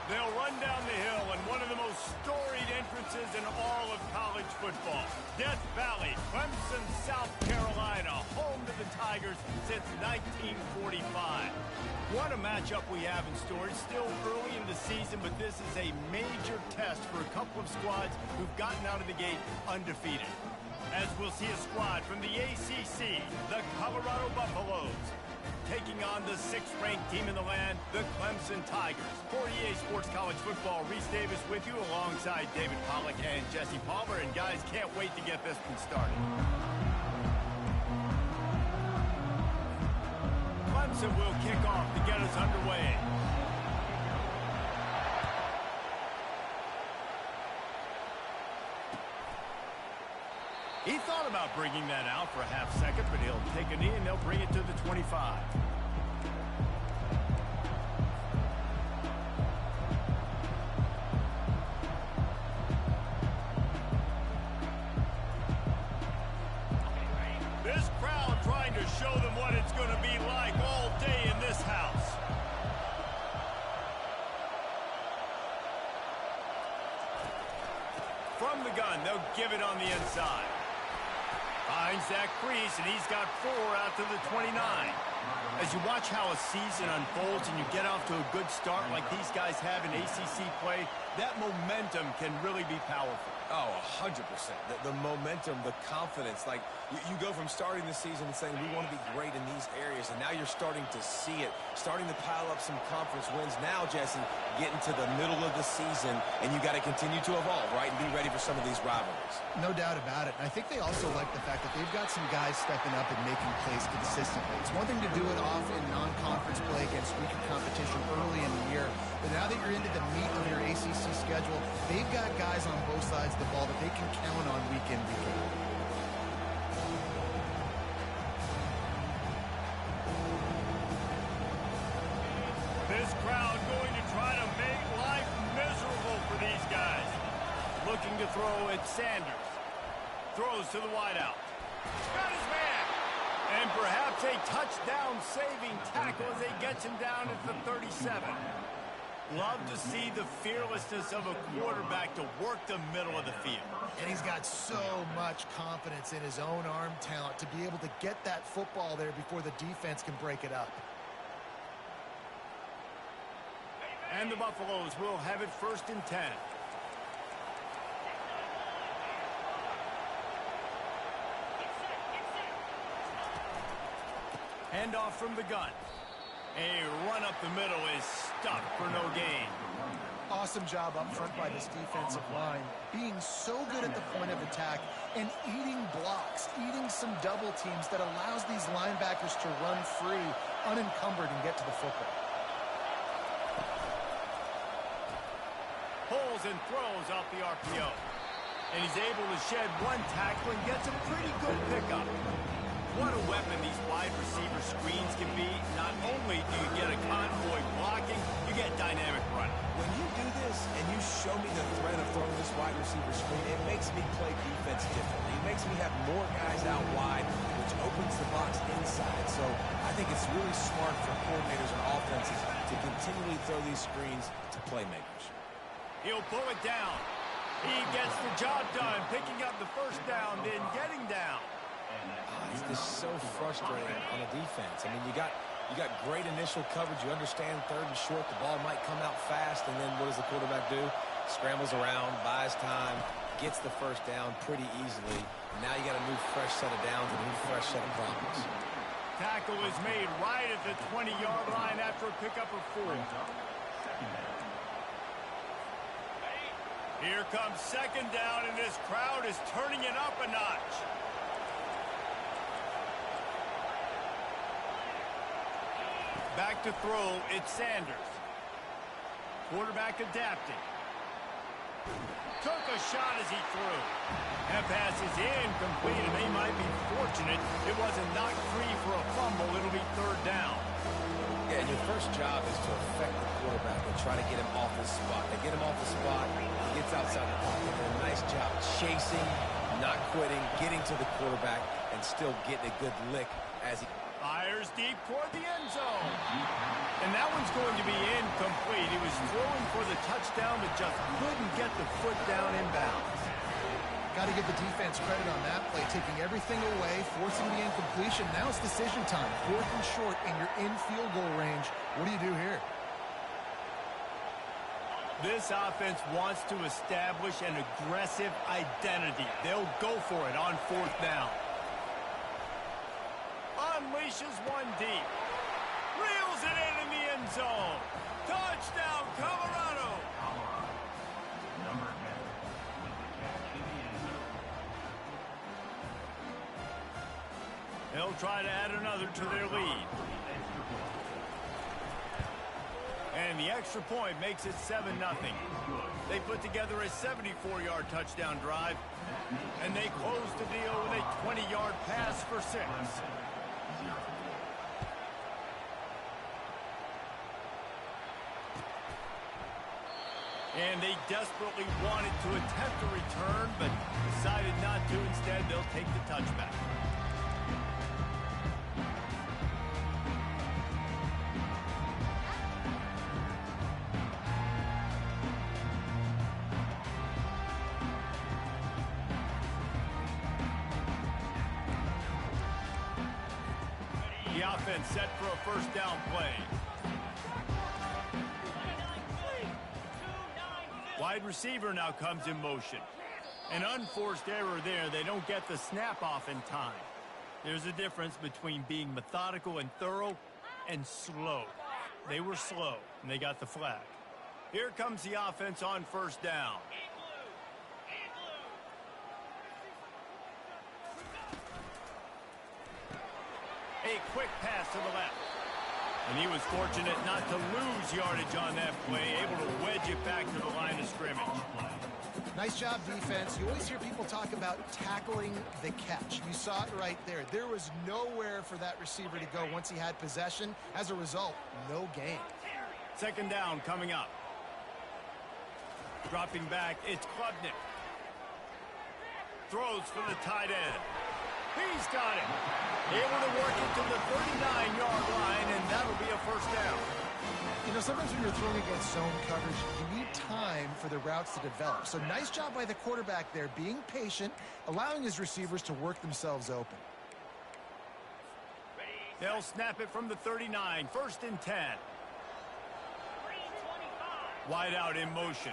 They'll run down the hill in one of the most storied entrances in all of college football. Death Valley, Clemson, South Carolina, home to the Tigers since 1945. What a matchup we have in store. It's still early in the season, but this is a major test for a couple of squads who've gotten out of the gate undefeated. As we'll see a squad from the ACC, the Colorado Buffaloes, taking on the 6th-ranked team in the land, the Clemson Tigers. For EA Sports College Football, Reese Davis with you alongside David Pollack and Jesse Palmer. And guys, can't wait to get this one started. Clemson will kick off to get us underway. He thought about bringing that out for a half second, but he'll take a knee and they'll bring it to the 25. This crowd trying to show them what it's going to be like all day in this house. From the gun, they'll give it on the inside. Finds that crease, and he's got 4 out to the 29. As you watch how a season unfolds and you get off to a good start like these guys have in ACC play, that momentum can really be powerful. Oh, 100%. The momentum, the confidence. Like, you go from starting the season and saying, we want to be great in these areas, and now you're starting to see it, starting to pile up some conference wins. Now, Jesse, getting to the middle of the season, and you got to continue to evolve, right, and be ready for some of these rivalries. No doubt about it. And I think they also like the fact that they've got some guys stepping up and making plays consistently. It's one thing to do it off in non-conference play against weaker competition early in the year, but now that you're into the meat of your ACC schedule, they've got guys on both sides of the ball that they can count on week in, week out. This crowd going to try to make life miserable for these guys. Looking to throw at Sanders. Throws to the wideout. Got his man. And perhaps a touchdown-saving tackle as he gets him down at the 37. Love to see the fearlessness of a quarterback to work the middle of the field. And he's got so much confidence in his own arm talent to be able to get that football there before the defense can break it up. And the Buffaloes will have it 1st and 10. Handoff from the gun. A run up the middle is stuck for no gain. Awesome job up front by this defensive line, being so good at the point of attack and eating blocks, eating some double teams that allows these linebackers to run free, unencumbered, and get to the football. Pulls and throws off the RPO. And he's able to shed one tackle and gets a pretty good pickup. What a weapon these wide receiver screens can be. Not only do you get a convoy blocking, you get dynamic running. When you do this and you show me the threat of throwing this wide receiver screen, it makes me play defense differently. It makes me have more guys out wide, which opens the box inside. So I think it's really smart for coordinators and offenses to continually throw these screens to playmakers. He'll pull it down. He gets the job done, picking up the 1st down, then getting down. It's just so frustrating on a defense. I mean, you got great initial coverage. You understand 3rd and short. The ball might come out fast, and then what does the quarterback do? Scrambles around, buys time, gets the 1st down pretty easily. Now you got a new fresh set of downs and a new fresh set of problems. Tackle is made right at the 20-yard line after a pickup of 4. Here comes 2nd down, and this crowd is turning it up a notch. Back to throw, it's Sanders. Quarterback adapting. Took a shot as he threw. That pass is incomplete, and they might be fortunate it wasn't knocked free for a fumble. It'll be 3rd down. Yeah, and your first job is to affect the quarterback and try to get him off his spot. They get him off the spot, he gets outside the pocket. And a nice job chasing, not quitting, getting to the quarterback, and still getting a good lick as he... Fires deep toward the end zone. And that one's going to be incomplete. He was throwing for the touchdown, but just couldn't get the foot down in bounds. Got to give the defense credit on that play, taking everything away, forcing the incompletion. Now it's decision time. 4th and short, and you're in field goal range. What do you do here? This offense wants to establish an aggressive identity. They'll go for it on 4th down. Unleashes one deep. Reels it in the end zone. Touchdown, Colorado. They'll try to add another to their lead. And the extra point makes it 7-0. They put together a 74-yard touchdown drive, and they close the deal with a 20-yard pass for 6. And they desperately wanted to attempt a return, but decided not to. Instead, they'll take the touchback. The offense set for a 1st down play. Wide receiver now comes in motion. An unforced error there. They don't get the snap off in time. There's a difference between being methodical and thorough and slow. They were slow, and they got the flag. Here comes the offense on 1st down. A quick pass to the left. And he was fortunate not to lose yardage on that play, able to wedge it back to the line of scrimmage. Nice job, defense. You always hear people talk about tackling the catch. You saw it right there. There was nowhere for that receiver to go once he had possession. As a result, no gain. 2nd down coming up. Dropping back, it's Klubnik. Throws for the tight end. He's got it. Able to work it to the 39-yard line, and that'll be a 1st down. You know, sometimes when you're throwing against zone coverage, you need time for the routes to develop. So nice job by the quarterback there, being patient, allowing his receivers to work themselves open. They'll snap it from the 39, 1st and 10. Wide out in motion.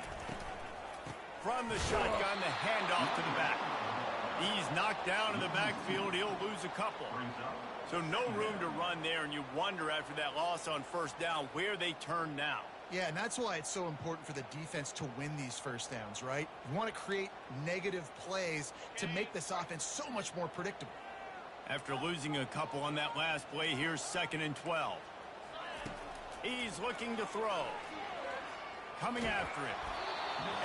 From the shotgun, the handoff to the back. He's knocked down in the backfield. He'll lose a couple. So no room to run there, and you wonder after that loss on 1st down where they turn now. Yeah, and that's why it's so important for the defense to win these 1st downs, right? You want to create negative plays to make this offense so much more predictable. After losing a couple on that last play, here's 2nd and 12. He's looking to throw. Coming after it.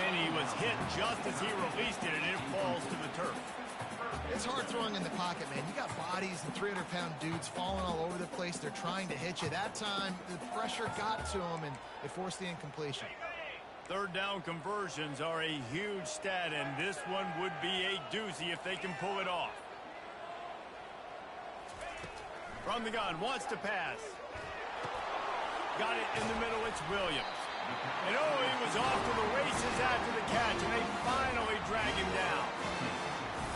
And he was hit just as he released it, and it falls to the turf. It's hard throwing in the pocket, man. You got bodies and 300-pound dudes falling all over the place. They're trying to hit you. That time, the pressure got to him, and it forced the incompletion. 3rd down conversions are a huge stat, and this one would be a doozy if they can pull it off. From the gun, wants to pass. Got it in the middle, it's Williams. And oh, he was off to the races after the catch, and they finally drag him down.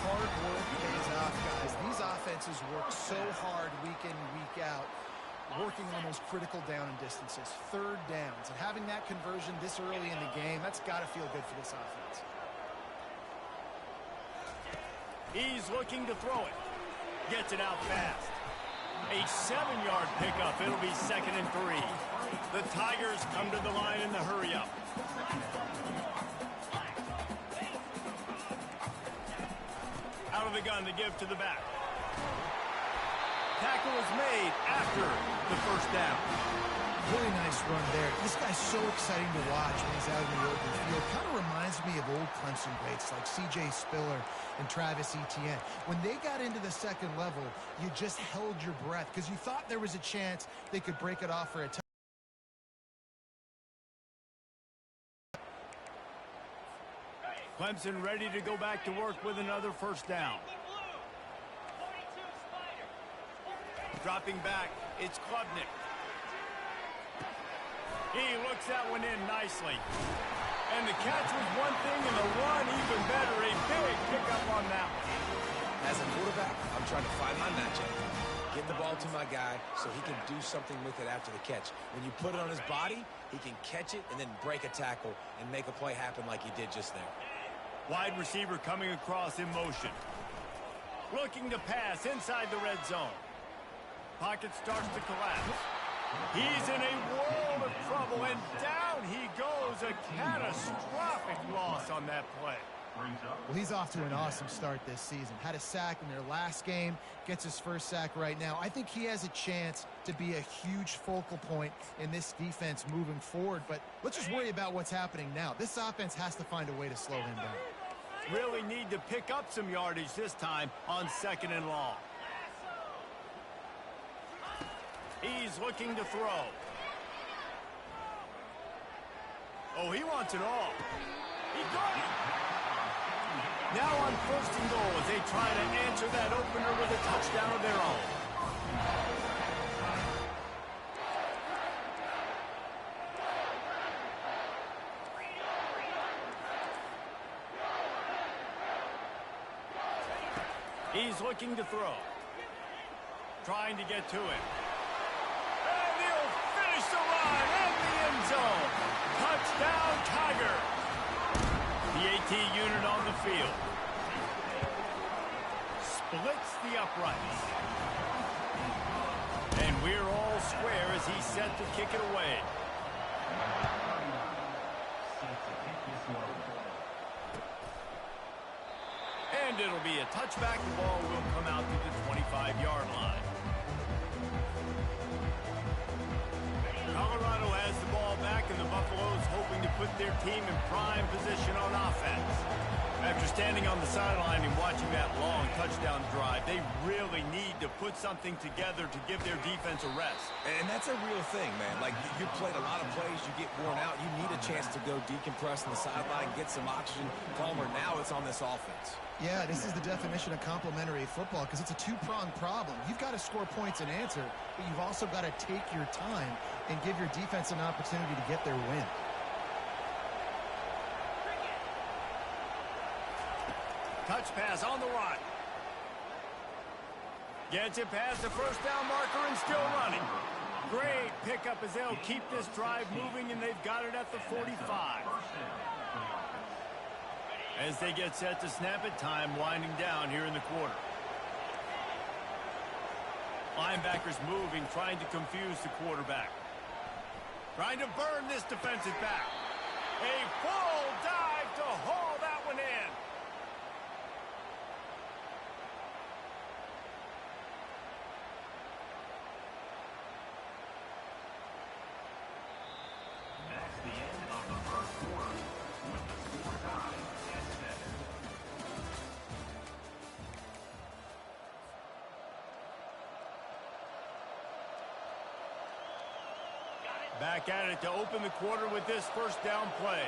Hard work pays off, guys. These offenses work so hard week in and week out, working on those critical down and distances, 3rd downs. And having that conversion this early in the game, that's got to feel good for this offense. He's looking to throw it. Gets it out fast. A 7-yard pickup. It'll be 2nd and 3. The Tigers come to the line in the hurry-up. Out of the gun to give to the back. Tackle is made after the 1st down. Really nice run there. This guy's so exciting to watch when he's out in the open field. Kind of reminds me of old Clemson greats like C.J. Spiller and Travis Etienne. When they got into the 2nd level, you just held your breath because you thought there was a chance they could break it off for a touchdown. Clemson ready to go back to work with another 1st down. Dropping back, it's Klubnik. He looks that one in nicely. And the catch was one thing, and the run even better. A big pickup on that one. As a quarterback, I'm trying to find my matchup. Get the ball to my guy so he can do something with it after the catch. When you put it on his body, he can catch it and then break a tackle and make a play happen like he did just there. Wide receiver coming across in motion. Looking to pass inside the red zone. Pocket starts to collapse. He's in a world of trouble, and down he goes. A catastrophic loss on that play. Well, he's off to an awesome start this season. Had a sack in their last game, gets his first sack right now. I think he has a chance to be a huge focal point in this defense moving forward, but let's just worry about what's happening now. This offense has to find a way to slow him down. Really need to pick up some yardage this time on 2nd and long. He's looking to throw. Oh, he wants it all. He got it. Now on 1st and goal as they try to answer that opener with a touchdown of their own. He's looking to throw. Trying to get to it. And he'll finish the run in the end zone. Touchdown, Tiger. The AT unit on the field. Splits the uprights. And we're all square as he's set to kick it away. And it'll be a touchback. The ball will come out to the 25-yard line. Colorado has the ball back, and the Buffaloes hoping to put their team in prime position on offense. After standing on the sideline and watching that long touchdown drive, they really need to put something together to give their defense a rest. And that's a real thing, man. Like, you played a lot of plays, you get worn out, you need a chance to go decompress on the sideline, get some oxygen. Palmer, now it's on this offense. Yeah, this is the definition of complementary football because it's a two-pronged problem. You've got to score points and answer, but you've also got to take your time and give your defense an opportunity to get their win. Touch pass on the run. Gets it past the 1st down marker and still running. Great pickup as they'll keep this drive moving, and they've got it at the 45. As they get set to snap it, time winding down here in the quarter. Linebackers moving, trying to confuse the quarterback. Trying to burn this defensive back. A full dive to haul that one in. That's the end of the first quarter with the score tied at 7. Back at it to open the quarter with this 1st down play.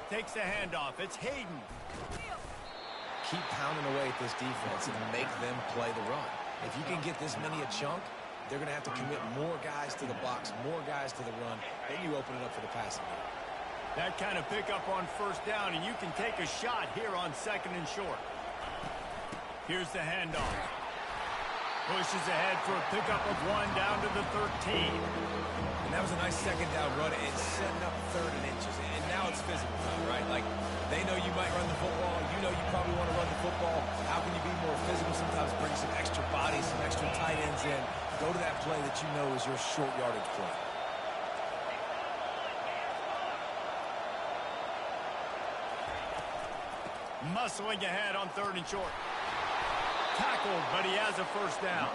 Takes the handoff. It's Hayden. Keep pounding away at this defense and make them play the run. If you can get this many a chunk, they're going to have to commit more guys to the box, more guys to the run. Then you open it up for the passing game. That kind of pickup on 1st down, and you can take a shot here on 2nd and short. Here's the handoff. Pushes ahead for a pickup of 1 down to the 13. And that was a nice 2nd down run. It's setting up 3rd and inches. And now it's physical time, right? Like, they know you might run the football. You know you probably want to run the football. How can you be more physical? Sometimes bring some extra bodies, some extra tight ends in. Go to that play that you know is your short yardage play. Muscling ahead on 3rd and short. Tackled, but he has a 1st down.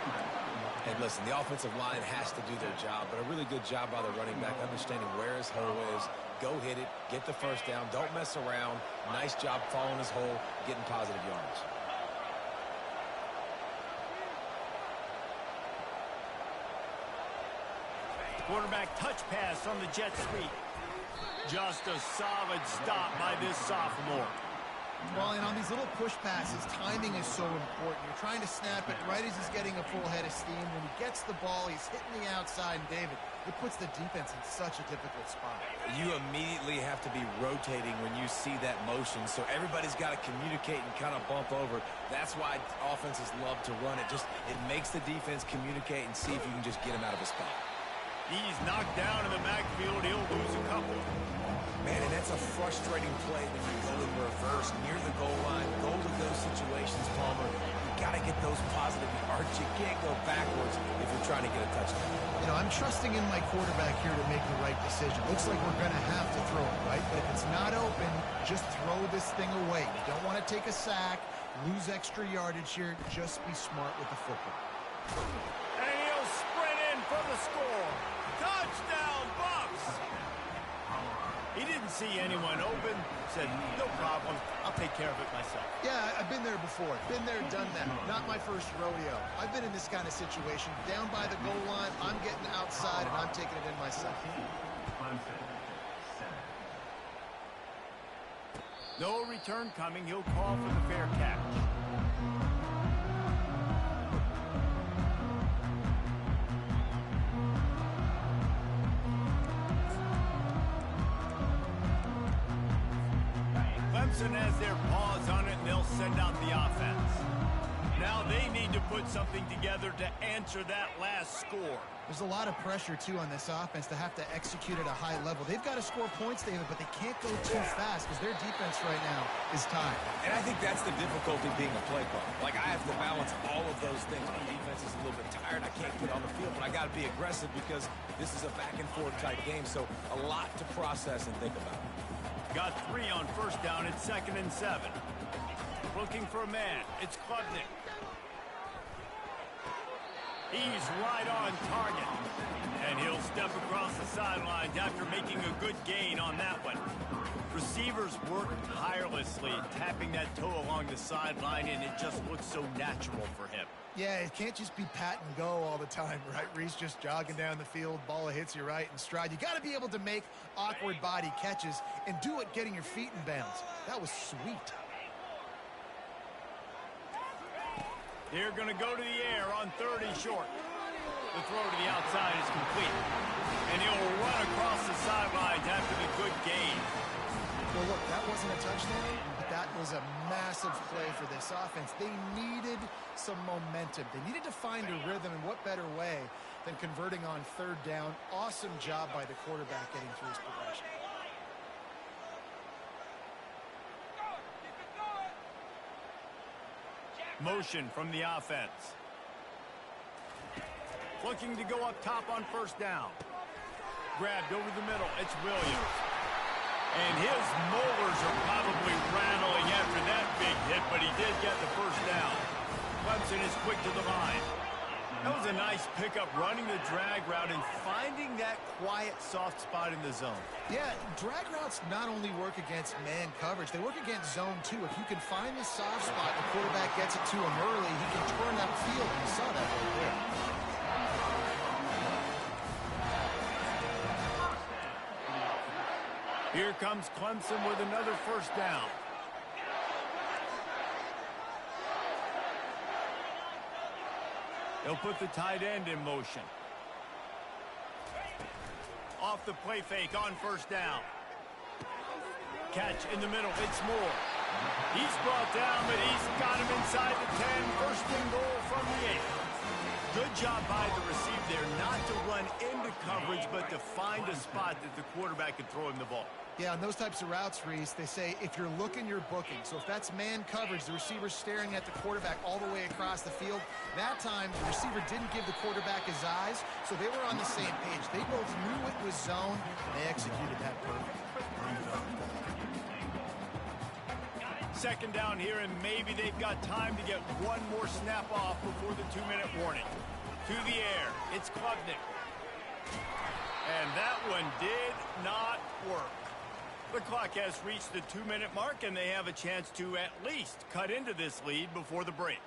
And listen, the offensive line has to do their job, but a really good job by the running back, understanding where his hole is. Go hit it, get the 1st down, don't mess around. Nice job following his hole, getting positive yards. Quarterback touch pass on the jet sweep. Just a solid stop by this sophomore. Well, and on these little push passes, timing is so important. You're trying to snap it right as he's getting a full head of steam. When he gets the ball, he's hitting the outside, and David, it puts the defense in such a difficult spot. You immediately have to be rotating when you see that motion, so everybody's got to communicate and kind of bump over. That's why offenses love to run it. It makes the defense communicate and see if you can just get him out of a spot. He's knocked down in the backfield. He'll lose a couple. Man, and that's a frustrating play when you go in reverse near the goal line. Goal to those situations, Palmer. You got to get those positive yards. You can't go backwards if you're trying to get a touchdown. You know, I'm trusting in my quarterback here to make the right decision. Looks like we're going to have to throw it, right? But if it's not open, just throw this thing away. You don't want to take a sack, lose extra yardage here. Just be smart with the football. And he'll sprint in for the score. Touchdown, Bucks! He didn't see anyone open, said, no problem, I'll take care of it myself. Yeah, I've been there before. Been there, done that. Not my first rodeo. I've been in this kind of situation. Down by the goal line, I'm getting outside, and I'm taking it in myself. Clemson, 7. No return coming. He'll call for the fair catch. Clemson has their paws on it, and they'll send out the offense. Now they need to put something together to answer that last score. There's a lot of pressure, too, on this offense to have to execute at a high level. They've got to score points, David, but they can't go too fast because their defense right now is tired. And I think that's the difficulty being a play caller. Like, I have to balance all of those things. My defense is a little bit tired. I can't get on the field, but I got to be aggressive because this is a back-and-forth type game, so a lot to process and think about. Got 3 on first down. It's 2nd and 7. Looking for a man. It's Klubnik. He's right on target. And he'll step across the sidelines after making a good gain on that one. Receivers work tirelessly, tapping that toe along the sideline, and it just looks so natural for him. Yeah, it can't just be pat and go all the time, right? Reese just jogging down the field, ball hits you right in stride. You got to be able to make awkward body catches and do it getting your feet in bounds. That was sweet. They're going to go to the air on 3rd and short. The throw to the outside is complete. And he'll run across the sidelines after the good gain. Well, look, that wasn't a touchdown, but that was a massive play for this offense. They needed some momentum. They needed to find a rhythm, and what better way than converting on 3rd down. Awesome job by the quarterback getting through his progression. Motion from the offense. Looking to go up top on 1st down. Grabbed over the middle. It's Williams. And his molars are probably rattling after that big hit, but he did get the 1st down. Clemson is quick to the line. That was a nice pickup, running the drag route and finding that quiet, soft spot in the zone. Yeah, drag routes not only work against man coverage, they work against zone too. If you can find the soft spot, the quarterback gets it to him early, he can turn that field. You saw that right there. Here comes Clemson with another 1st down. They'll put the tight end in motion. Off the play fake on 1st down. Catch in the middle. It's Moore. He's brought down, but he's got him inside the 10. 1st and goal from the 8. Good job by the receiver there not to run into coverage, but to find a spot that the quarterback could throw him the ball. Yeah, on those types of routes, Reese, they say if you're looking, you're booking. So if that's man coverage, the receiver's staring at the quarterback all the way across the field. That time, the receiver didn't give the quarterback his eyes, so they were on the same page. They both knew it was zone, and they executed that perfect. 2nd down here, and maybe they've got time to get one more snap off before the 2-minute warning. To the air, it's Klubnik. And that one did not work. The clock has reached the 2-minute mark, and they have a chance to at least cut into this lead before the break.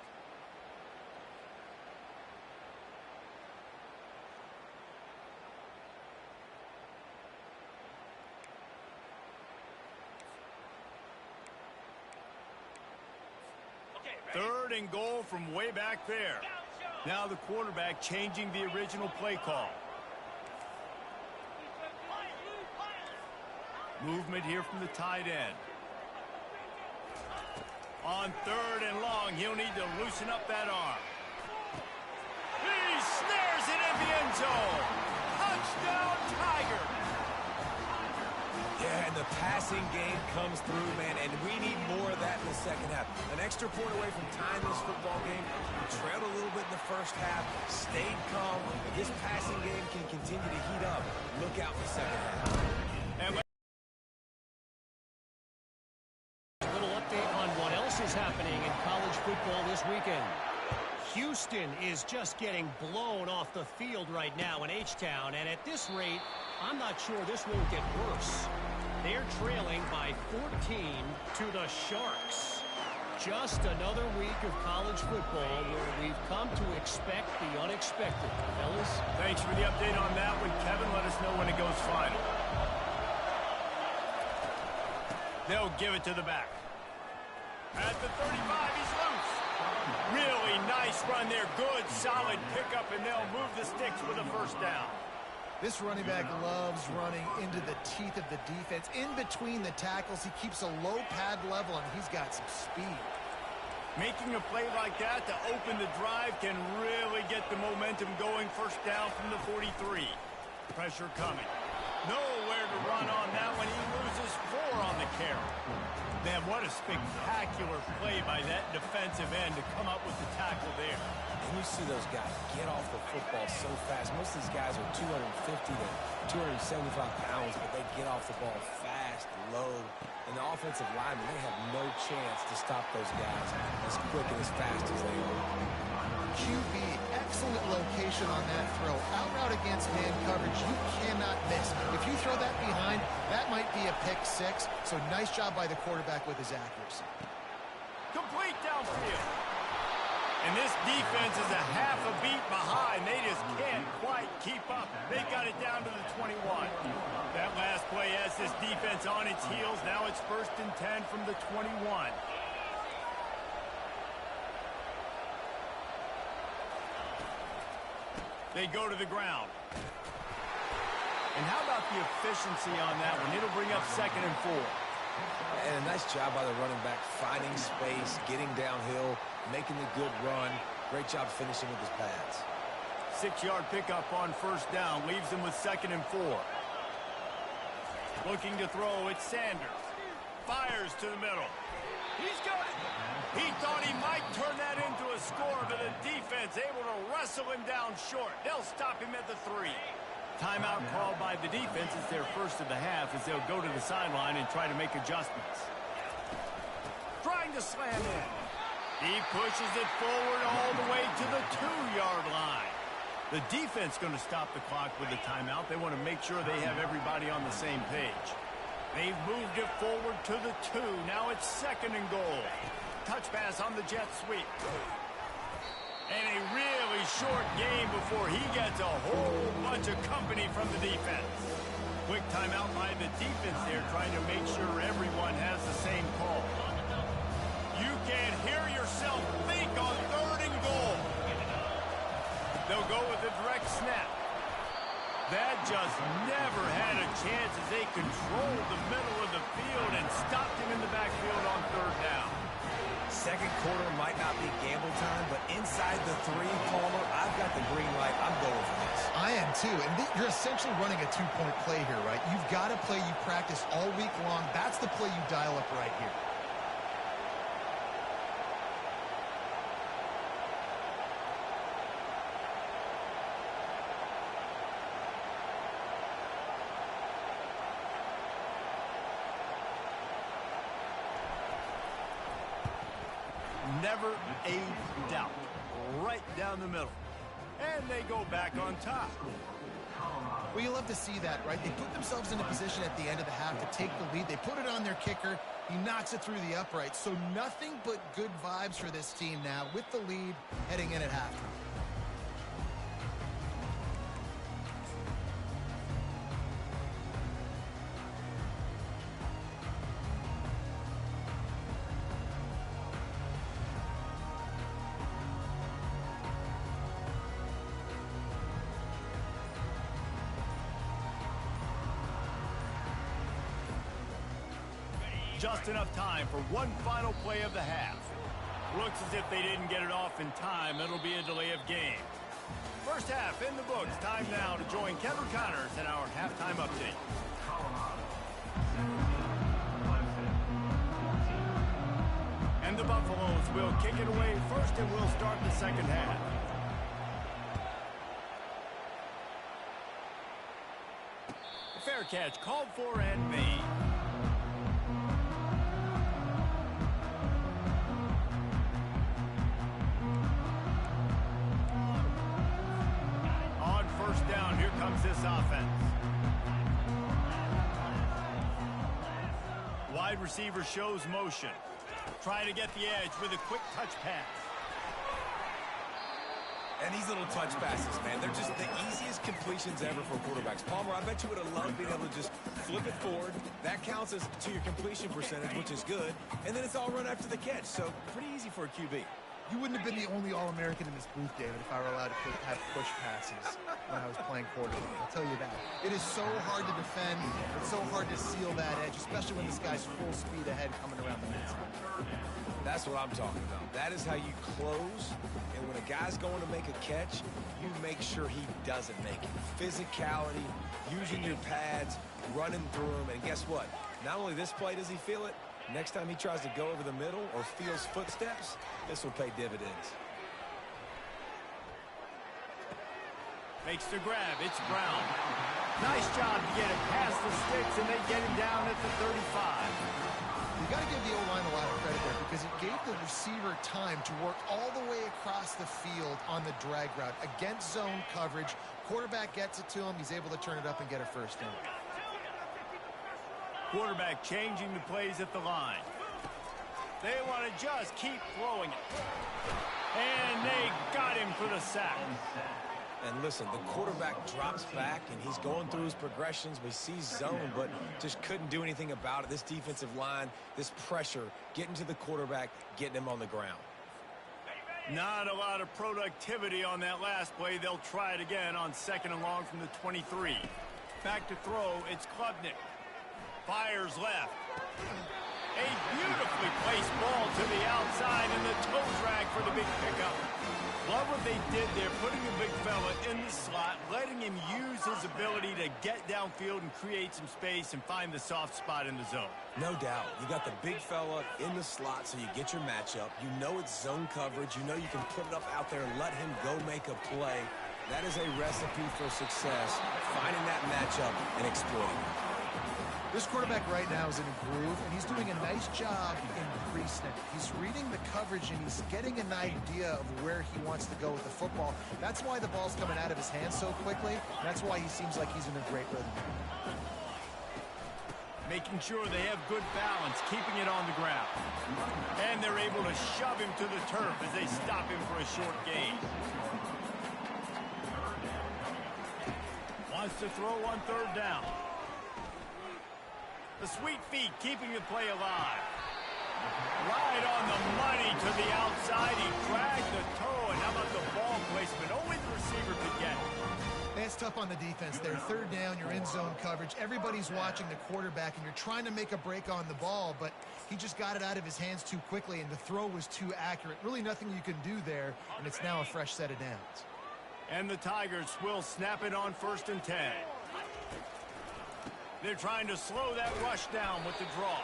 3rd and goal from way back there. Now the quarterback changing the original play call. Movement here from the tight end. On 3rd and long, he'll need to loosen up that arm. He snares it in the end zone. Touchdown, Tiger. Yeah, and the passing game comes through, man, and we need more of that in the second half. An extra point away from tying this football game. We trailed a little bit in the first half, stayed calm. If this passing game can continue to heat up, look out for the second half. And A little update on what else is happening in college football this weekend. Houston is just getting blown off the field right now in H-Town, and at this rate, I'm not sure this won't get worse. They're trailing by 14 to the Sharks. Just another week of college football where we've come to expect the unexpected. Fellas? thanks for the update on that one, Kevin. Let us know when it goes final. They'll give it to the back. At the 35, he's loose. Really nice run there. Good, solid pickup, and they'll move the sticks with a first down. This running back loves running into the teeth of the defense. In between the tackles, he keeps a low pad level, and he's got some speed. Making a play like that to open the drive can really get the momentum going. First down from the 43. Pressure coming. Nowhere to run on that one. He loses 4 on the carry. Man, what a spectacular play by that defensive end to come up with the tackle there. And you see those guys get off the football so fast. Most of these guys are 250 to 275 pounds, but they get off the ball fast, low. And the offensive linemen, they have no chance to stop those guys as quick and as fast as they are. QB, excellent location on that throw. Out route against man coverage, you cannot miss. If you throw that behind, that might be a pick 6. So nice job by the quarterback with his accuracy. Complete downfield. And this defense is a half a beat behind. They just can't quite keep up. They got it down to the 21. That last play has this defense on its heels. Now it's 1st and 10 from the 21. They go to the ground. And how about the efficiency on that one? It'll bring up 2nd and 4. And a nice job by the running back, finding space, getting downhill, making the good run. Great job finishing with his pads. 6-yard pickup on first down. Leaves them with 2nd and 4. Looking to throw, it's Sanders. Fires to the middle. He's got it. He thought he might turn that into a score, but the defense able to wrestle him down short. They'll stop him at the 3. Timeout called by the defense. It's their first of the half as they'll go to the sideline and try to make adjustments. Trying to slam in. He pushes it forward all the way to the 2-yard line. The defense going to stop the clock with the timeout. They want to make sure they have everybody on the same page. They've moved it forward to the 2. Now it's 2nd and goal. Touch pass on the jet sweep. And a really short game before he gets a whole bunch of company from the defense. Quick timeout by the defense there, trying to make sure everyone has the same call. You can hear yourself think on 3rd and goal. They'll go with a direct snap. That just never had a chance as they controlled the middle of the field and stopped him in the backfield on 3rd down. Second quarter might not be gamble time, but inside the 3, Palmer, I've got the green light. I'm going for this. I am too. And you're essentially running a 2-point play here, right? You've got a play you practice all week long. That's the play you dial up right here. Never a doubt. Right down the middle. And they go back on top. Well, you love to see that, right? They put themselves in a position at the end of the half to take the lead. They put it on their kicker. He knocks it through the upright. So nothing but good vibes for this team now with the lead heading in at halftime. just enough time for one final play of the half. Looks as if they didn't get it off in time. It'll be a delay of game. First half in the books. Time now to join Kevin Connors in our halftime update. And the Buffaloes will kick it away first, and we'll start the second half. Fair catch called for and made. On first down, here comes this offense. Wide receiver shows motion. Trying to get the edge with a quick touch pass. And these little touch passes, man, they're just the easiest completions ever for quarterbacks. Palmer, I bet you would have loved being able to just flip it forward. That counts as to your completion percentage, which is good. And then it's all run after the catch, so pretty easy for a QB. You wouldn't have been the only All-American in this booth, David, if I were allowed to have push passes when I was playing quarterback. I'll tell you that. It is so hard to defend. It's so hard to seal that edge, especially when this guy's full speed ahead coming around the net. That's what I'm talking about. That is how you close. And when a guy's going to make a catch, you make sure he doesn't make it. Physicality, using your pads, running through them. And guess what? Not only this play does he feel it, next time he tries to go over the middle or feels footsteps, this will pay dividends. Makes the grab. It's Brown. Nice job to get it past the sticks, and they get him down at the 35. You got to give the O-line a lot of credit there because it gave the receiver time to work all the way across the field on the drag route against zone coverage. Quarterback gets it to him. He's able to turn it up and get a first down. Quarterback changing the plays at the line. They want to just keep throwing it. And they got him for the sack. And listen, the quarterback drops back, and he's going through his progressions. We see zone, but just couldn't do anything about it. This defensive line, this pressure, getting to the quarterback, getting him on the ground. Not a lot of productivity on that last play. They'll try it again on second and long from the 23. Back to throw, it's Klubnik. Fires left. A beautifully placed ball to the outside, and the toe drag for the big pickup. Love what they did there, putting the big fella in the slot, letting him use his ability to get downfield and create some space and find the soft spot in the zone. No doubt. You got the big fella in the slot, so you get your matchup. You know it's zone coverage. You know you can put it up out there and let him go make a play. That is a recipe for success, finding that matchup and exploiting it. This quarterback right now is in a groove, and he's doing a nice job in pre-snap. He's reading the coverage, and he's getting an idea of where he wants to go with the football. That's why the ball's coming out of his hands so quickly. That's why he seems like he's in a great rhythm. Making sure they have good balance, keeping it on the ground. And they're able to shove him to the turf as they stop him for a short gain. Wants to throw on third down. The sweet feet keeping the play alive. Right on the money to the outside. He dragged the toe, and how about the ball placement? Only the receiver could get it. It's tough on the defense there. Third down, you're in zone coverage. Everybody's watching the quarterback, and you're trying to make a break on the ball, but he just got it out of his hands too quickly, and the throw was too accurate. Really nothing you can do there, and it's now a fresh set of downs. And the Tigers will snap it on 1st and 10. They're trying to slow that rush down with the draw.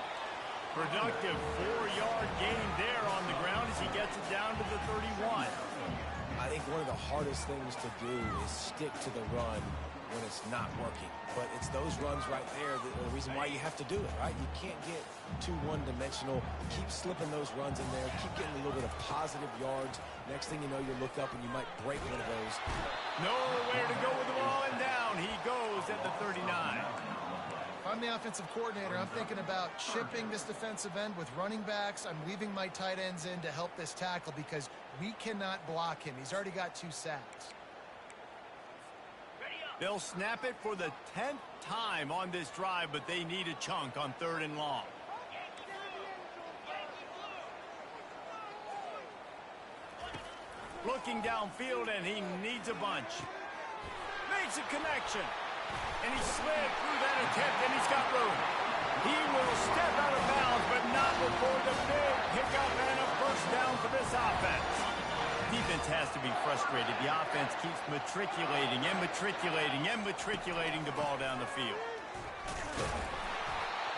Productive 4-yard gain there on the ground as he gets it down to the 31. I think one of the hardest things to do is stick to the run when it's not working. But it's those runs right there that are the reason why you have to do it, right? You can't get too one-dimensional. Keep slipping those runs in there. Keep getting a little bit of positive yards. Next thing you know, you look up and you might break one of those. Nowhere to go with the ball, and down he goes at the 39. If I'm the offensive coordinator, I'm thinking about chipping this defensive end with running backs. I'm leaving my tight ends in to help this tackle because we cannot block him. He's already got 2 sacks. They'll snap it for the 10th time on this drive, but they need a chunk on 3rd and long. Looking downfield, and he needs a bunch. Makes a connection. And he slid through that attempt, and he's got room. He will step out of bounds, but for this offense. Defense has to be frustrated. The offense keeps matriculating and matriculating and matriculating the ball down the field.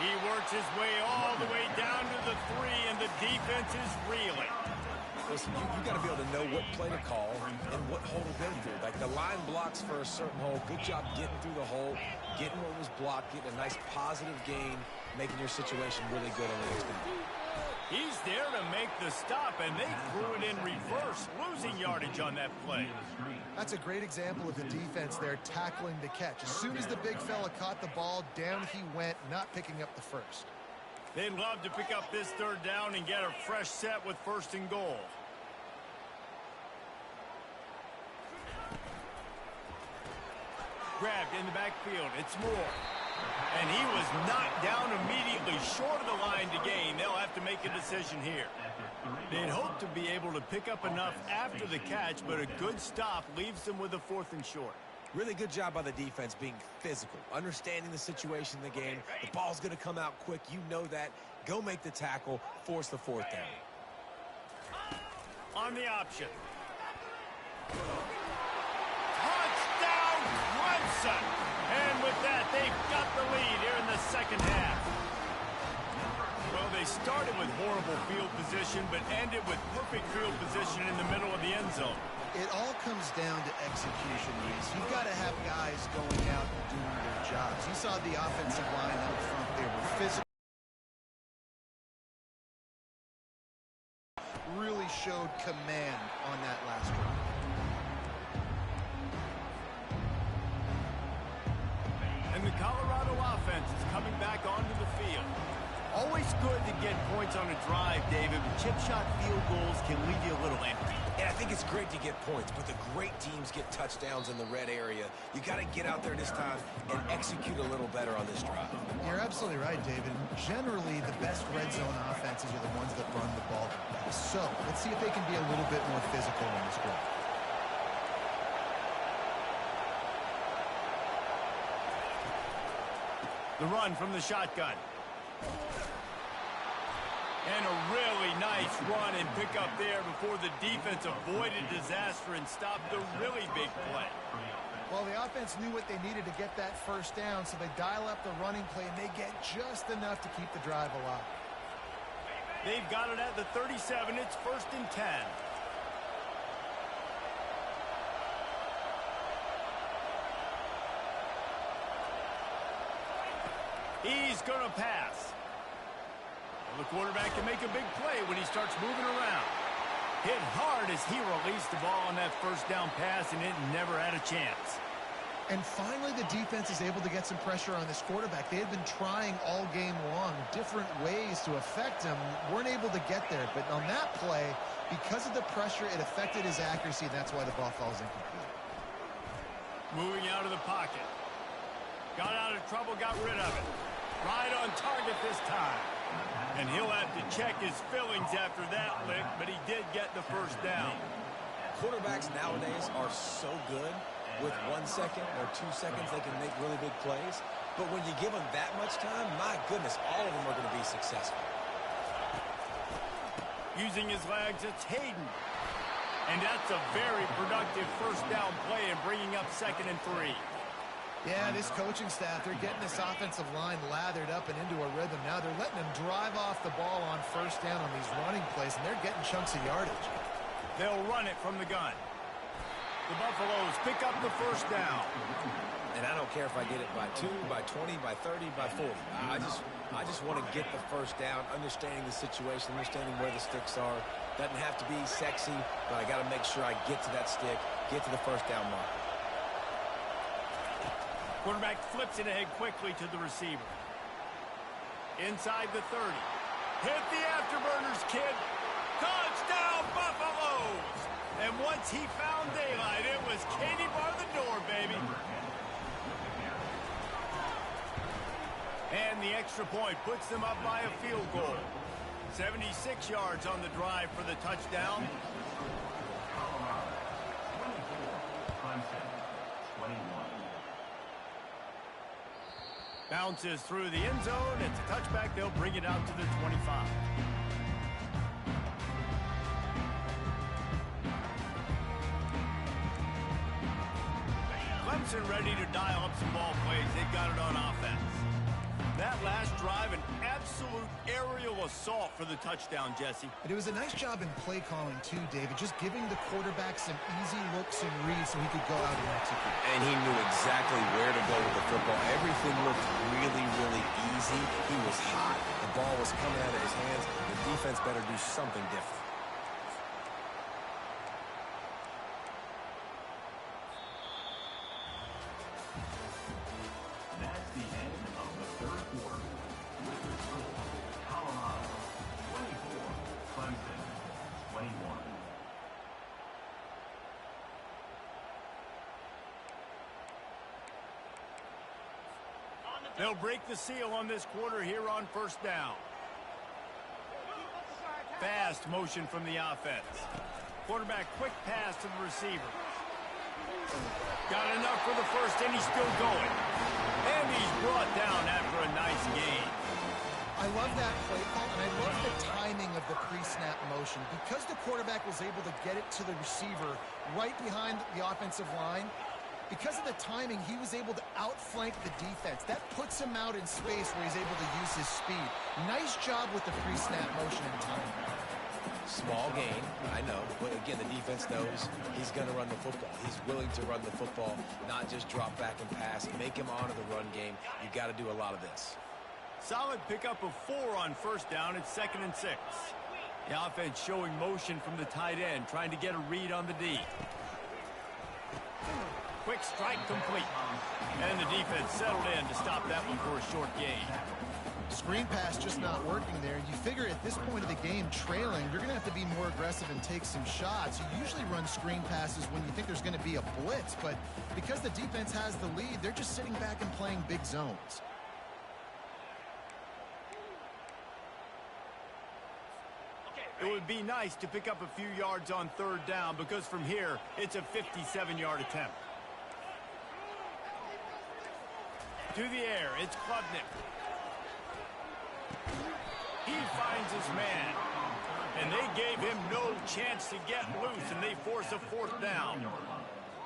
He works his way all the way down to the 3, and the defense is reeling. Listen, you got to be able to know what play to call and what hole to go through. Like the line blocks for a certain hole. Good job getting through the hole, getting what was blocked, getting a nice positive gain, making your situation really good on the next down. He's there to make the stop, and they threw it in reverse, losing yardage on that play. That's a great example of the defense there tackling the catch. As soon as the big fella caught the ball, down he went, not picking up the first. They'd love to pick up this 3rd down and get a fresh set with 1st and goal. Grabbed in the backfield. It's Moore. And he was knocked down immediately short of the line to gain. They'll have to make a decision here. They'd hope to be able to pick up enough after the catch, but a good stop leaves them with a 4th and short. Really good job by the defense being physical, understanding the situation in the game. The ball's going to come out quick. You know that. Go make the tackle, force the 4th down. On the option. Touchdown, Clemson! And with that, they've got the lead here in the 2nd half. Well, they started with horrible field position, but ended with perfect field position in the middle of the end zone. It all comes down to execution, Reese. You've got to have guys going out and doing their jobs. You saw the offensive line out front. They were physical. Really showed command on that last drive. And the Colorado offense is coming back onto the field. Always good to get points on a drive, David, but chip shot field goals can leave you a little empty. And I think it's great to get points, but the great teams get touchdowns in the red area. You got to get out there this time and execute a little better on this drive. You're absolutely right, David. Generally, the best red zone offenses are the ones that run the ball the best. So let's see if they can be a little bit more physical in this drive. The run from the shotgun. And a really nice run and pick up there before the defense avoided disaster and stopped the really big play. Well, the offense knew what they needed to get that 1st down, so they dial up the running play, and they get just enough to keep the drive alive. They've got it at the 37. It's 1st and 10. He's going to pass. The quarterback can make a big play when he starts moving around. Hit hard as he released the ball on that 1st down pass, and it never had a chance. And finally, the defense is able to get some pressure on this quarterback. They had been trying all game long, different ways to affect him. Weren't able to get there. But on that play, because of the pressure, it affected his accuracy, and that's why the ball falls incomplete. Moving out of the pocket. Got out of trouble, got rid of it. Right on target this time. And he'll have to check his fillings after that lick, but he did get the 1st down. Quarterbacks nowadays are so good. With 1 second or 2 seconds, they can make really big plays. But when you give them that much time, my goodness, all of them are going to be successful. Using his legs, it's Hayden. And that's a very productive 1st down play and bringing up 2nd and 3. Yeah, this coaching staff, they're getting this offensive line lathered up and into a rhythm. Now they're letting them drive off the ball on 1st down on these running plays, and they're getting chunks of yardage. They'll run it from the gun. The Buffaloes pick up the 1st down. And I don't care if I get it by 2, by 20, by 30, by 40. I just want to get the 1st down, understanding the situation, understanding where the sticks are. Doesn't have to be sexy, but I got to make sure I get to that stick, get to the 1st down mark. Quarterback flips it ahead quickly to the receiver. Inside the 30. Hit the afterburners, kid. Touchdown, Buffaloes! And once he found daylight, it was Katie bar the door, baby. And the extra point puts them up by a field goal. 76 yards on the drive for the touchdown. Bounces through the end zone. It's a touchback. They'll bring it out to the 25. Clemson ready to dial up some ball plays. They've got it on offense. That last drive, an absolute aerial assault for the touchdown, Jesse. And it was a nice job in play calling, too, David, just giving the quarterback some easy looks and reads so he could go out and execute. And he knew exactly where to go with the football. Everything looked really, really easy. He was hot. The ball was coming out of his hands. The defense better do something different. That's the end of the third quarter. With the score, Colorado 24, Clemson 21. They'll break the seal on this quarter here on first down. Fast motion from the offense. Quarterback quick pass to the receiver. Got enough for the first, and he's still going. And he's brought down after a nice gain. I love that play call, and I love the timing of the pre-snap motion. Because the quarterback was able to get it to the receiver right behind the offensive line, because of the timing, he was able to outflank the defense. That puts him out in space where he's able to use his speed. Nice job with the pre-snap motion and timing. Small gain, I know, but again, the defense knows he's going to run the football. He's willing to run the football, not just drop back and pass, make him honor the run game. You got to do a lot of this. Solid pickup of 4 on first down. It's 2nd and 6. The offense showing motion from the tight end, trying to get a read on the D. Quick strike complete. And the defense settled in to stop that one for a short gain. Screen pass just not working there. You figure at this point of the game, trailing, you're going to have to be more aggressive and take some shots. You usually run screen passes when you think there's going to be a blitz, but because the defense has the lead, they're just sitting back and playing big zones. It would be nice to pick up a few yards on third down because from here, it's a 57-yard attempt. To the air, it's Klubnik. He finds his man. And they gave him no chance to get loose, and they force a 4th down.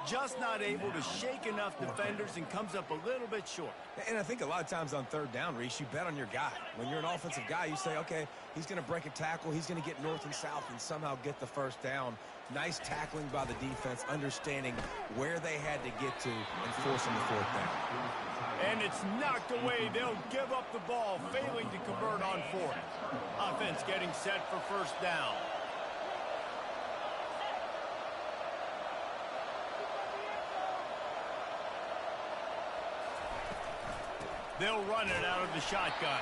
Just not able to shake enough defenders and comes up a little bit short. And I think a lot of times on third down, Reese, you bet on your guy. When you're an offensive guy, you say, okay, he's going to break a tackle, he's going to get north and south and somehow get the first down. Nice tackling by the defense, understanding where they had to get to and forcing the 4th down. And it's knocked away. They'll give up the ball, failing to convert on 4th. Offense getting set for first down. They'll run it out of the shotgun.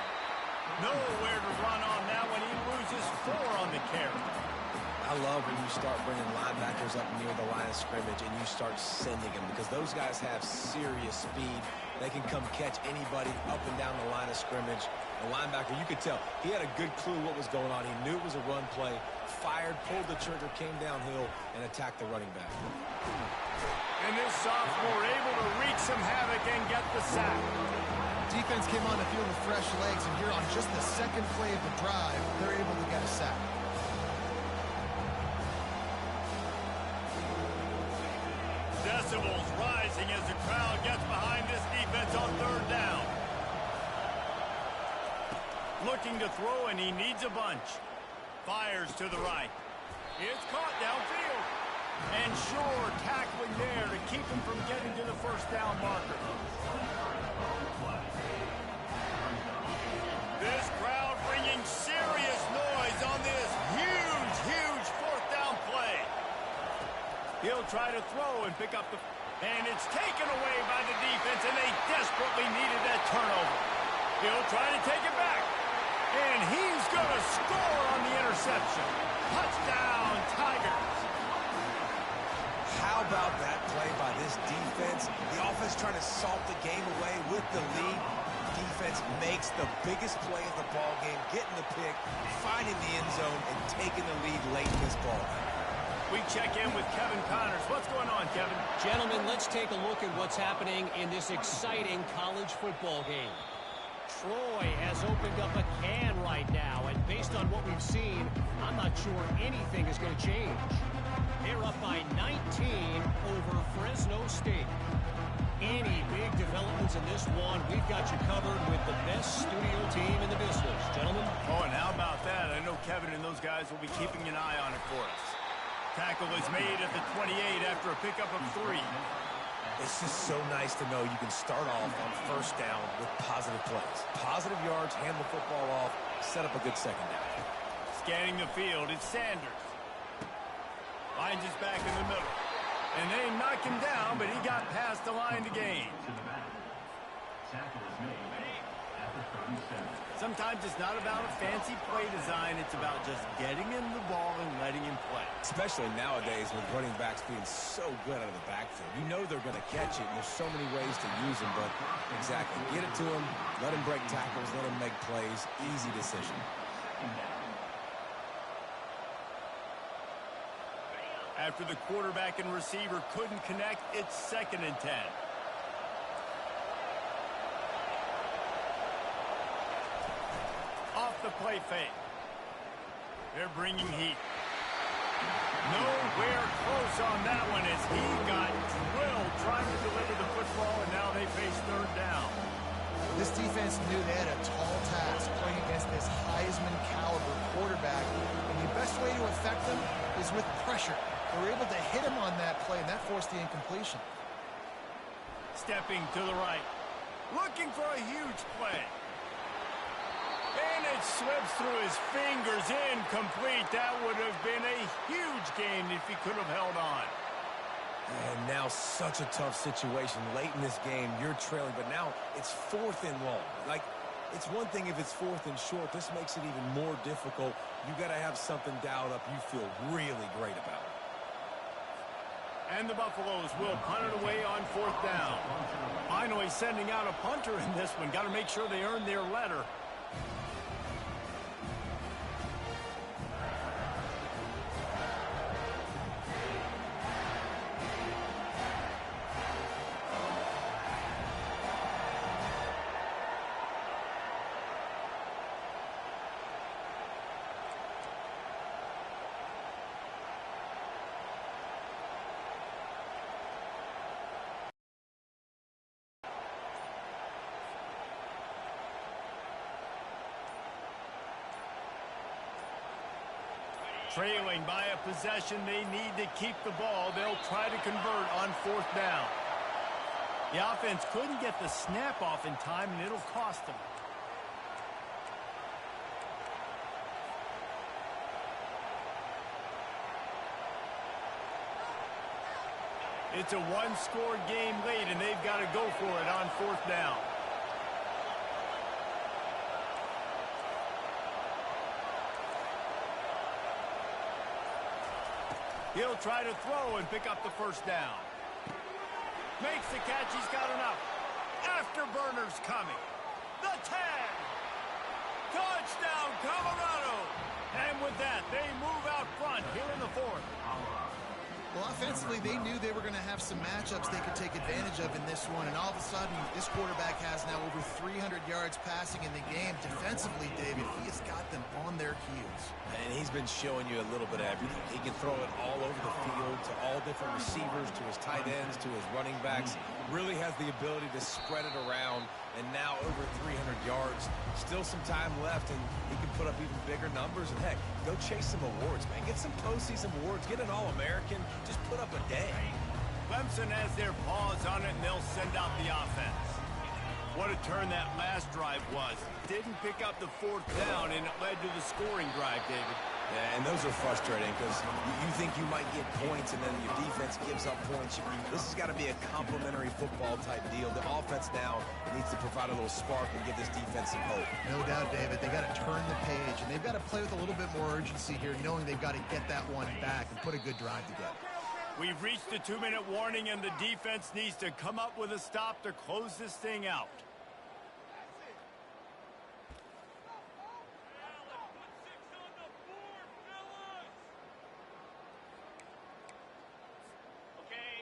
Nowhere to run on that one. He loses 4 on the carry. I love when you start bringing linebackers up near the line of scrimmage and you start sending them because those guys have serious speed. They can come catch anybody up and down the line of scrimmage. The linebacker, you could tell, he had a good clue what was going on. He knew it was a run play, fired, pulled the trigger, came downhill, and attacked the running back. And this sophomore able to wreak some havoc and get the sack. Defense came on the field with fresh legs, and here on just the 2nd play of the drive, they're able to get a sack. Decibels rising as the crowd gets behind this defense on third down. Looking to throw, and he needs a bunch. Fires to the right. It's caught downfield. And sure, tackling there to keep him from getting to the first down marker. This crowd bringing serious noise on this huge, huge 4th down play. He'll try to throw and pick up the... And it's taken away by the defense, and they desperately needed that turnover. He'll try to take it back. And he's going to score on the interception. Touchdown, Tigers. How about that play by this defense? The offense trying to salt the game away with the lead. Defense makes the biggest play of the ball game, getting the pick, finding the end zone, and taking the lead late in this ball game. We check in with Kevin Connors. What's going on, Kevin? Gentlemen, let's take a look at what's happening in this exciting college football game. Troy has opened up a can right now, and based on what we've seen, I'm not sure anything is going to change. They're up by 19 over Fresno State. any big developments in this one, we've got you covered with the best studio team in the business. Gentlemen. Oh, and how about that? I know Kevin and those guys will be keeping an eye on it for us. Tackle is made at the 28 after a pickup of 3. It's just so nice to know you can start off on first down with positive plays. Positive yards, hand the football off, set up a good second down. Scanning the field, it's Sanders. Finds his back in the middle. And they knock him down, but he got past the line to gain. Tackle is made at the 37. Sometimes it's not about a fancy play design. It's about just getting him the ball and letting him play. Especially nowadays with running backs being so good out of the backfield. You know they're going to catch it, and there's so many ways to use them. But exactly, get it to him, let him break tackles, let him make plays. Easy decision. After the quarterback and receiver couldn't connect, it's 2nd and 10. Off the play fake. They're bringing heat. Nowhere close on that one as he got drilled trying to deliver the football, and now they face 3rd down. This defense knew they had a tall task playing against this Heisman caliber quarterback, and the best way to affect them is with pressure. They were able to hit him on that play, and that forced the incompletion. Stepping to the right. Looking for a huge play. And it slips through his fingers, incomplete. That would have been a huge gain if he could have held on. And now such a tough situation late in this game. You're trailing, but now it's 4th and long. Like, it's one thing if it's 4th and short. This makes it even more difficult. You got to have something dialed up you feel really great about. And the Buffaloes will punt it away on 4th down. Finally sending out a punter in this one. Got to make sure they earn their letter. Trailing by a possession, they need to keep the ball. They'll try to convert on 4th down. The offense couldn't get the snap off in time, and it'll cost them. It's a one-score game late, and they've got to go for it on 4th down. He'll try to throw and pick up the 1st down. Makes the catch. He's got enough. Afterburner's coming. The 10. Touchdown, Colorado. And with that, they move out front here in the 4th. Well, offensively, they knew they were going to have some matchups they could take advantage of in this one, and all of a sudden, this quarterback has now over 300 yards passing in the game. Defensively, David, he has got them on their heels. And he's been showing you a little bit of everything. He can throw it all over the field to all different receivers, to his tight ends, to his running backs. Really has the ability to spread it around, and now over 300 yards. Still some time left, and he can put up even bigger numbers. And, heck, go chase some awards, man. Get some postseason awards. Get an All-American. Just put up a day. Clemson has their paws on it, and they'll send out the offense. What a turn that last drive was. Didn't pick up the 4th down, and it led to the scoring drive, David. Yeah, and those are frustrating because you think you might get points, and then your defense gives up points. This has got to be a complementary football type deal. The offense now needs to provide a little spark and give this defense some hope. No doubt, David. They got to turn the page, and they've got to play with a little bit more urgency here, knowing they've got to get that one back and put a good drive together. We've reached the 2-minute warning, and the defense needs to come up with a stop to close this thing out.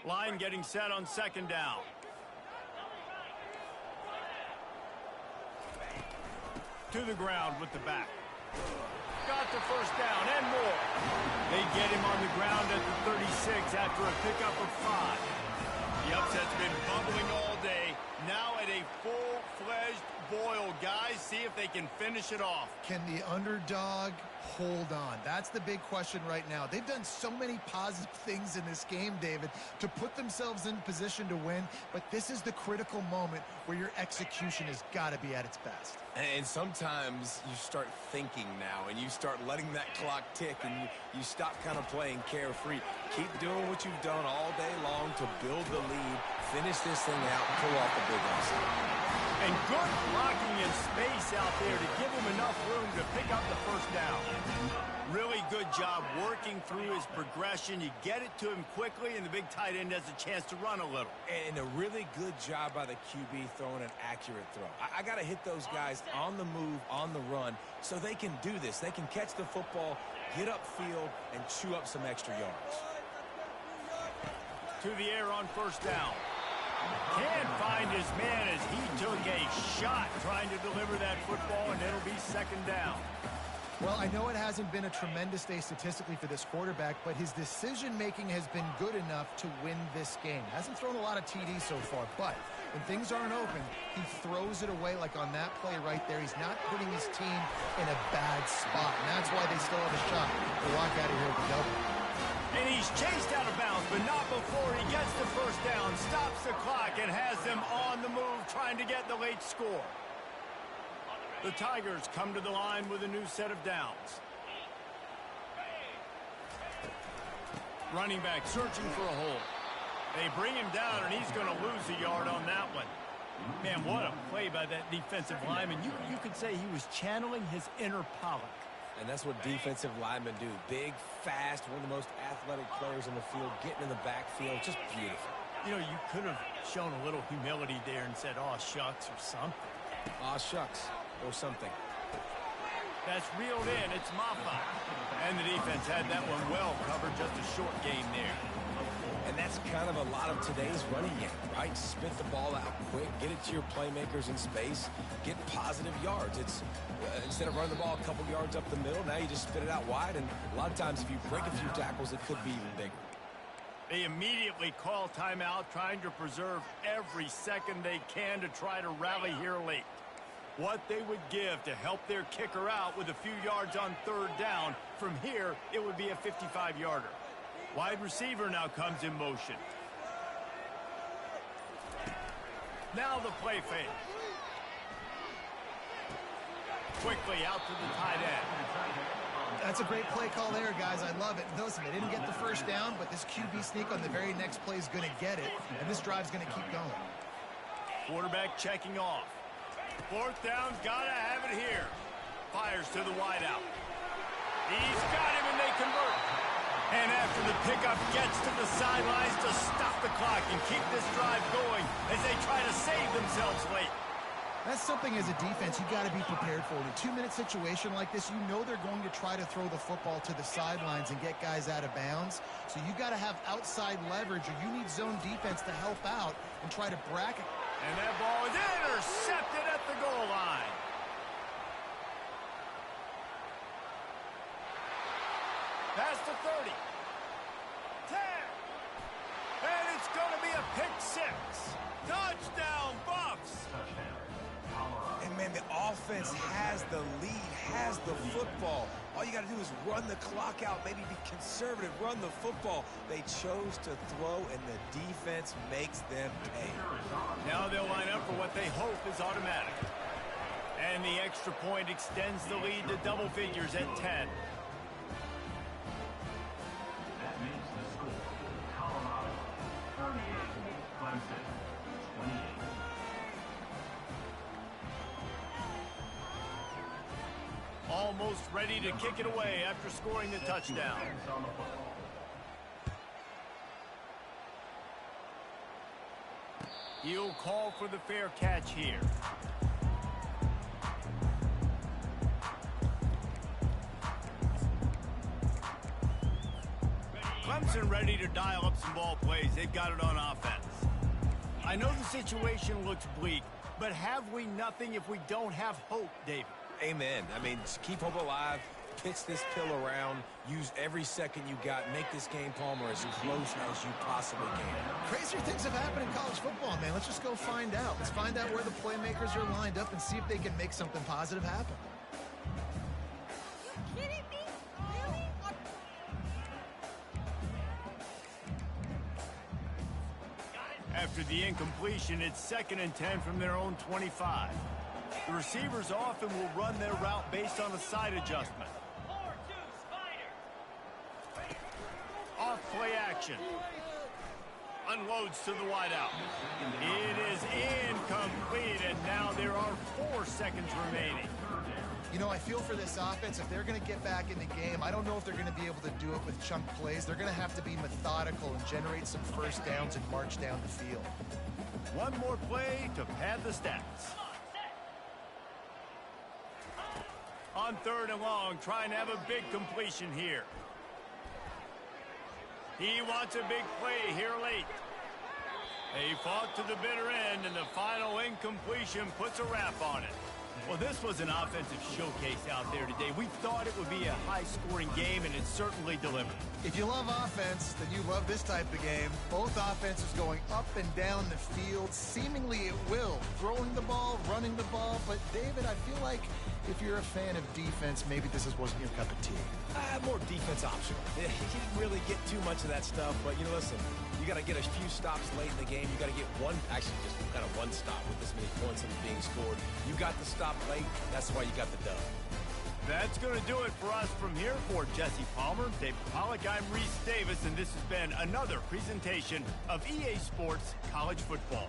Line getting set on 2nd down. To the ground with the back. Got the 1st down and more. They get him on the ground at the 36 after a pickup of 5. The upset's been bubbling all day. Now at a full-fledged boil, guys. See if they can finish it off. Can the underdog hold on? That's the big question right now. They've done so many positive things in this game, David, to put themselves in position to win, but this is the critical moment where your execution has got to be at its best. And sometimes you start thinking now, and you start letting that clock tick, and you stop kind of playing carefree. Keep doing what you've done all day long to build the lead, finish this thing out, pull off the big upset. And good blocking in space out there to give him enough room to pick up the first down. Really good job working through his progression. You get it to him quickly, and the big tight end has a chance to run a little. And a really good job by the QB throwing an accurate throw. I got to hit those guys on the move, on the run, so they can do this. They can catch the football, get upfield, and chew up some extra yards. To the air on first down. Can't find his man as he took a shot trying to deliver that football, and it'll be second down. Well, I know it hasn't been a tremendous day statistically for this quarterback, but his decision-making has been good enough to win this game. Hasn't thrown a lot of TDs so far, but when things aren't open, he throws it away like on that play right there. He's not putting his team in a bad spot, and that's why they still have a shot to walk out of here with a double. And he's chased out of bounds, but not before he gets the first down, stops the clock, and has them on the move trying to get the late score. The Tigers come to the line with a new set of downs. Running back searching for a hole. They bring him down, and he's going to lose a yard on that one. Man, what a play by that defensive lineman. You could say he was channeling his inner Pollock. And that's what defensive linemen do. Big, fast, one of the most athletic players in the field, getting in the backfield, just beautiful. You know, you could have shown a little humility there and said, "Aw, shucks," or something. Aw, shucks, or something. That's reeled in. It's Maffa. And the defense had that one well covered. Just a short game there. And that's kind of a lot of today's running game, right? Spit the ball out quick, get it to your playmakers in space, get positive yards. It's instead of running the ball a couple yards up the middle, now you just spit it out wide, and a lot of times if you break a few tackles, it could be even bigger. They immediately call timeout, trying to preserve every second they can to try to rally here late. What they would give to help their kicker out with a few yards on third down. From here, it would be a 55-yarder. Wide receiver now comes in motion. Now the play fake. Quickly out to the tight end. That's a great play call there, guys. I love it. Listen, they didn't get the first down, but this QB sneak on the very next play is going to get it, and this drive's going to keep going. Quarterback checking off. Fourth down, gotta have it here. Fires to the wideout. He's got him, and they convert. And after the pickup, gets to the sidelines to stop the clock and keep this drive going as they try to save themselves late. That's something as a defense you got to be prepared for. In a 2-minute situation like this, you know they're going to try to throw the football to the sidelines and get guys out of bounds. So you got to have outside leverage, or you need zone defense to help out and try to bracket. And that ball is intercepted at the goal line. Past the 30. 10. And it's going to be a pick six. Touchdown, Buffs. And, man, the offense has the lead, has the football. All you got to do is run the clock out, maybe be conservative, run the football. They chose to throw, and the defense makes them pay. Now they'll line up for what they hope is automatic. And the extra point extends the lead to double figures at 10. That makes the score Colorado 38, Clemson 28. Almost ready to kick it away after scoring the touchdown. He'll call for the fair catch here. Clemson ready to dial up some ball plays. They've got it on offense. I know the situation looks bleak, but have we nothing if we don't have hope, David? Amen. I mean, just keep hope alive, pitch this pill around, use every second you got, make this game, Palmer, as close as you possibly can. Crazier things have happened in college football, man. Let's just go find out. Let's find out where the playmakers are lined up and see if they can make something positive happen. Are you kidding me? Really? After the incompletion, it's 2nd and 10 from their own 25. The receivers often will run their route based on a side adjustment. Off play action. Unloads to the wideout. It is incomplete, and now there are 4 seconds remaining. You know, I feel for this offense. If they're going to get back in the game, I don't know if they're going to be able to do it with chunk plays. They're going to have to be methodical and generate some first downs and march down the field. One more play to pad the stats. On 3rd and long, trying to have a big completion here. He wants a big play here late. They fought to the bitter end, and the final incompletion puts a wrap on it. Well, this was an offensive showcase out there today. We thought it would be a high-scoring game, and it certainly delivered. If you love offense, then you love this type of game. Both offenses going up and down the field, seemingly at will. Throwing the ball, running the ball. But, David, I feel like if you're a fan of defense, maybe this wasn't your cup of tea. More defense optional. He didn't really get too much of that stuff, but, you know, listen, you got to get a few stops late in the game. You got to get one, actually just kind of one stop with this many points that are being scored. You got the stop late. That's why you got the dub. That's going to do it for us from here. For Jesse Palmer, David Pollack, I'm Reese Davis, and this has been another presentation of EA Sports College Football.